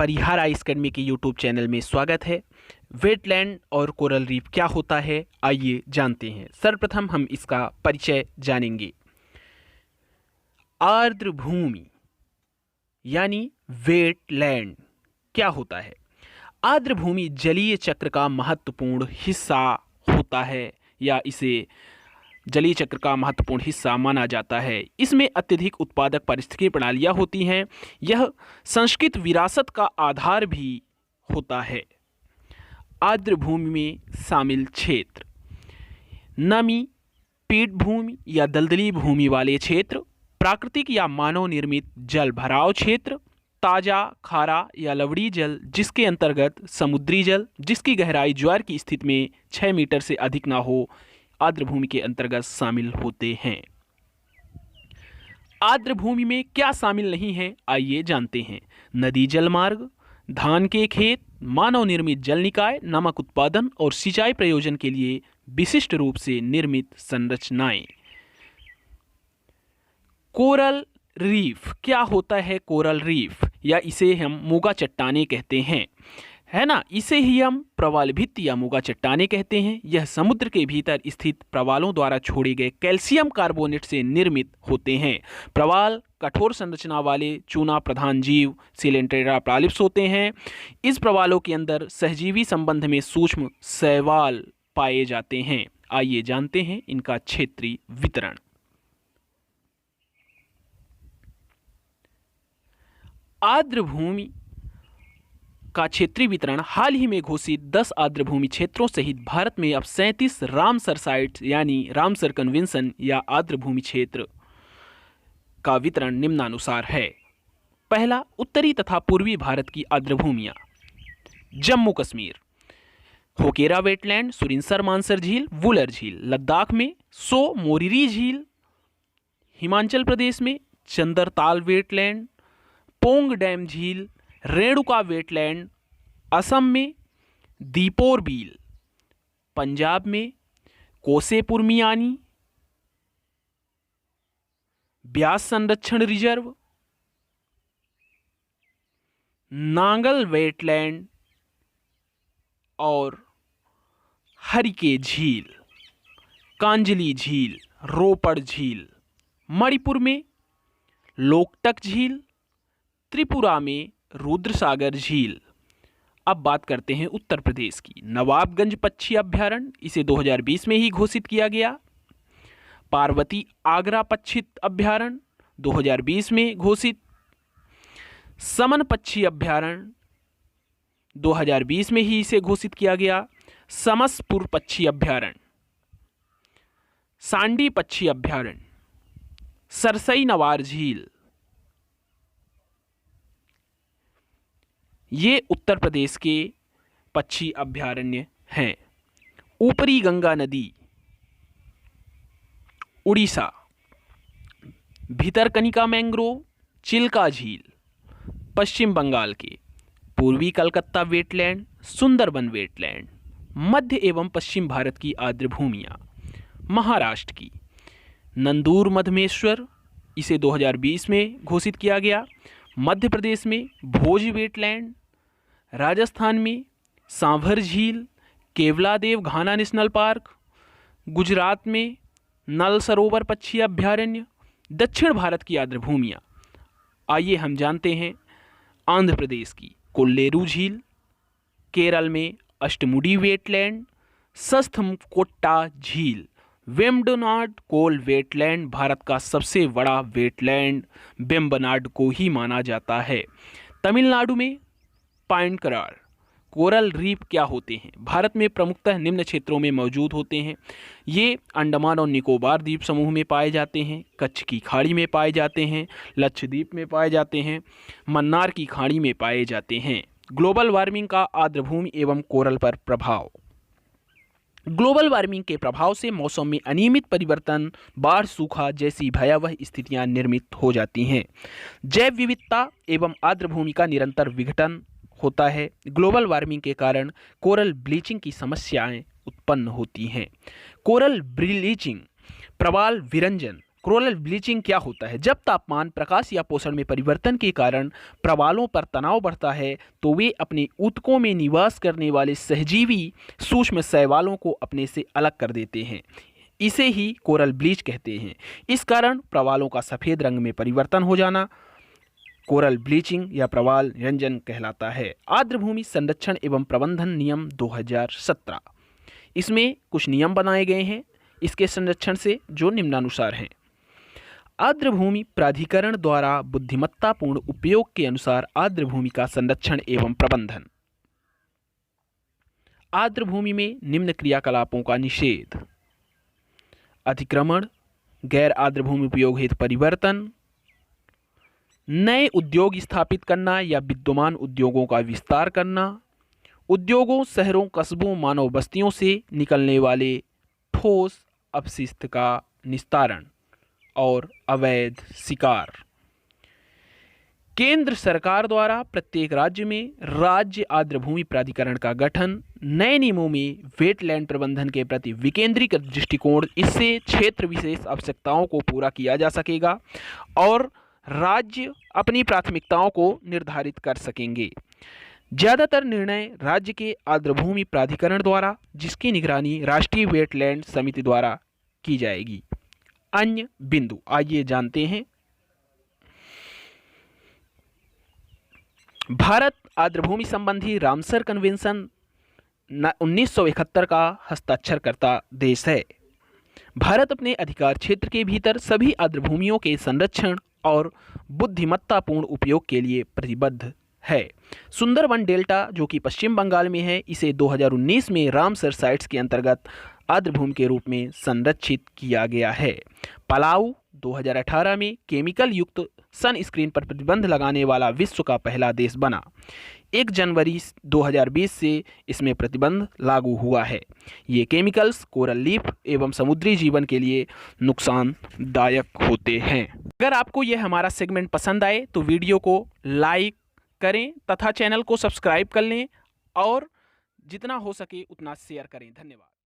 परिहारा academy के YouTube channel में स्वागत है। वेटलैंड और कोरल रीफ क्या होता है, आइए जानते हैं। सर्वप्रथम हम इसका परिचय जानेंगे। आर्द्र भूमि यानी वेटलैंड क्या होता है? आर्द्र भूमि जलीय चक्र का महत्वपूर्ण हिस्सा होता है या इसे जलीय चक्र का महत्वपूर्ण हिस्सा माना जाता है। इसमें अत्यधिक उत्पादक पारिस्थितिकी प्रणालियां होती हैं। यह सांस्कृतिक विरासत का आधार भी होता है। आर्द्र भूमि में शामिल क्षेत्र: नमी, पीठभूमि या दलदली भूमि वाले क्षेत्र, प्राकृतिक या मानव निर्मित जल भराव क्षेत्र, ताजा, खारा या लवड़ी जल जिसके अंतर्गत समुद्री जल जिसकी गहराई ज्वार की स्थिति में 6 मीटर से अधिक ना हो, आर्द्र भूमि के अंतर्गत शामिल होते हैं। आर्द्र भूमि में क्या शामिल नहीं है, आइए जानते हैं। नदी जल मार्ग, धान के खेत, मानव निर्मित जल निकाय, नमक उत्पादन और सिंचाई प्रयोजन के लिए विशिष्ट रूप से निर्मित संरचनाएं। कोरल रीफ क्या होता है? कोरल रीफ या इसे हम मूगा चट्टाने कहते हैं, है ना। इसे ही हम प्रवाल भित्ति या मूगा चट्टाने कहते हैं। यह समुद्र के भीतर स्थित प्रवालों द्वारा छोड़े गए कैल्शियम कार्बोनेट से निर्मित होते हैं। प्रवाल कठोर संरचना वाले चूना प्रधान जीव सिलेंटेरा प्रालिप्स होते हैं। इस प्रवालों के अंदर सहजीवी संबंध में सूक्ष्म शैवाल पाए जाते हैं। आइए जानते हैं इनका क्षेत्रीय वितरण। आर्द्र भूमि का क्षेत्रीय वितरण हाल ही में घोषित 10 आर्द्र भूमि क्षेत्रों सहित भारत में अब 37 रामसर साइट्स यानी रामसर कन्वेंशन या आर्द्र भूमि क्षेत्र का वितरण निम्नानुसार है। पहला, उत्तरी तथा पूर्वी भारत की आर्द्र भूमियां: जम्मू कश्मीर होकेरा वेटलैंड, सुरिनसर मानसर झील, वुलर झील। लद्दाख में सो मोरिरी झील। हिमाचल प्रदेश में चंदरताल वेटलैंड, पोंग डैम झील, रेणुका वेटलैंड। असम में दीपोर बील। पंजाब में कोसेपुर मियानी, ब्यास संरक्षण रिजर्व, नांगल वेटलैंड और हरिके झील, कांजली झील, रोपड़ झील। मणिपुर में लोकटक झील, त्रिपुरा में रुद्रसागर झील। अब बात करते हैं उत्तर प्रदेश की। नवाबगंज पक्षी अभ्यारण्य, इसे 2020 में ही घोषित किया गया। पार्वती आगरा पक्षी अभ्यारण्य 2020 में घोषित। समन पक्षी अभ्यारण्य 2020 में ही इसे घोषित किया गया। समसपुर पक्षी अभ्यारण्य, सांडी पक्षी अभ्यारण्य, सरसई नवार झील, ये उत्तर प्रदेश के पक्षी अभ्यारण्य हैं। ऊपरी गंगा नदी उड़ीसा, भितरकनिका मैंग्रोव, चिल्का झील पश्चिम बंगाल के। पूर्वी कलकत्ता वेटलैंड, सुंदरबन वेटलैंड। मध्य एवं पश्चिम भारत की आर्द्र भूमियाँ: महाराष्ट्र की नंदूर मधमेश्वर, इसे 2020 में घोषित किया गया। मध्य प्रदेश में भोज वेटलैंड, राजस्थान में सांभर झील, केवलादेव घाना नेशनल पार्क, गुजरात में नल सरोवर पक्षी अभ्यारण्य। दक्षिण भारत की आर्द्र भूमियाँ: आइए हम जानते हैं। आंध्र प्रदेश की कोल्लेरू झील, केरल में अष्टमुडी वेटलैंड, सस्थमकोट्टा झील। वेम्बनाड कोल वेटलैंड भारत का सबसे बड़ा वेटलैंड वेम्बनाड को ही माना जाता है। तमिलनाडु में पाइनकरार। कोरल रीफ क्या होते हैं? भारत में प्रमुखतः निम्न क्षेत्रों में मौजूद होते हैं। ये अंडमान और निकोबार द्वीप समूह में पाए जाते हैं, कच्छ की खाड़ी में पाए जाते हैं, लक्षद्वीप में पाए जाते हैं, मन्नार की खाड़ी में पाए जाते हैं। ग्लोबल वार्मिंग का आर्द्र भूमि एवं कोरल पर प्रभाव। ग्लोबल वार्मिंग के प्रभाव से मौसम में अनियमित परिवर्तन, बाढ़, सूखा जैसी भयावह स्थितियां निर्मित हो जाती हैं। जैव विविधता एवं आर्द्र भूमि का निरंतर विघटन होता है। ग्लोबल वार्मिंग के कारण कोरल ब्लीचिंग की समस्याएं उत्पन्न होती हैं। कोरल ब्लीचिंग प्रवाल विरंजन कोरल ब्लीचिंग क्या होता है? जब तापमान, प्रकाश या पोषण में परिवर्तन के कारण प्रवालों पर तनाव बढ़ता है तो वे अपने ऊतकों में निवास करने वाले सहजीवी सूक्ष्म शैवालों को अपने से अलग कर देते हैं। इसे ही कोरल ब्लीच कहते हैं। इस कारण प्रवालों का सफ़ेद रंग में परिवर्तन हो जाना कोरल ब्लीचिंग या प्रवाल रंजन कहलाता है। आर्द्रभूमि संरक्षण एवं प्रबंधन नियम 2017, इसमें कुछ नियम बनाए गए हैं इसके संरक्षण से, जो निम्नानुसार हैं। आर्द्रभूमि प्राधिकरण द्वारा बुद्धिमत्तापूर्ण उपयोग के अनुसार आर्द्रभूमि का संरक्षण एवं प्रबंधन। आर्द्रभूमि में निम्न क्रियाकलापों का निषेध: अतिक्रमण, गैर आर्द्रभूमि उपयोग हेतु परिवर्तन, नए उद्योग स्थापित करना या विद्यमान उद्योगों का विस्तार करना, उद्योगों, शहरों, कस्बों, मानव बस्तियों से निकलने वाले ठोस अपशिष्ट का निस्तारण और अवैध शिकार। केंद्र सरकार द्वारा प्रत्येक राज्य में राज्य आर्द्रभूमि प्राधिकरण का गठन। नए नियमों में वेटलैंड प्रबंधन के प्रति विकेंद्रीकृत दृष्टिकोण, इससे क्षेत्र विशेष आवश्यकताओं को पूरा किया जा सकेगा और राज्य अपनी प्राथमिकताओं को निर्धारित कर सकेंगे। ज़्यादातर निर्णय राज्य के आर्द्रभूमि प्राधिकरण द्वारा, जिसकी निगरानी राष्ट्रीय वेटलैंड समिति द्वारा की जाएगी। अन्य बिंदु आइए जानते हैं। भारत आर्द्रभूमि संबंधी रामसर कन्वेंशन 1971 का हस्ताक्षरकर्ता देश है। भारत अपने अधिकार क्षेत्र के भीतर सभी आर्द्रभूमियों के संरक्षण और बुद्धिमत्तापूर्ण उपयोग के लिए प्रतिबद्ध है। सुंदरबन डेल्टा, जो कि पश्चिम बंगाल में है, इसे 2019 में रामसर साइट्स के अंतर्गत आर्द्रभूमि के रूप में संरक्षित किया गया है। पलाऊ 2018 में केमिकल युक्त सनस्क्रीन पर प्रतिबंध लगाने वाला विश्व का पहला देश बना। 1 जनवरी 2020 से इसमें प्रतिबंध लागू हुआ है। ये केमिकल्स कोरल लीफ एवं समुद्री जीवन के लिए नुकसानदायक होते हैं। अगर आपको यह हमारा सेगमेंट पसंद आए तो वीडियो को लाइक करें तथा चैनल को सब्सक्राइब कर लें और जितना हो सके उतना शेयर करें। धन्यवाद।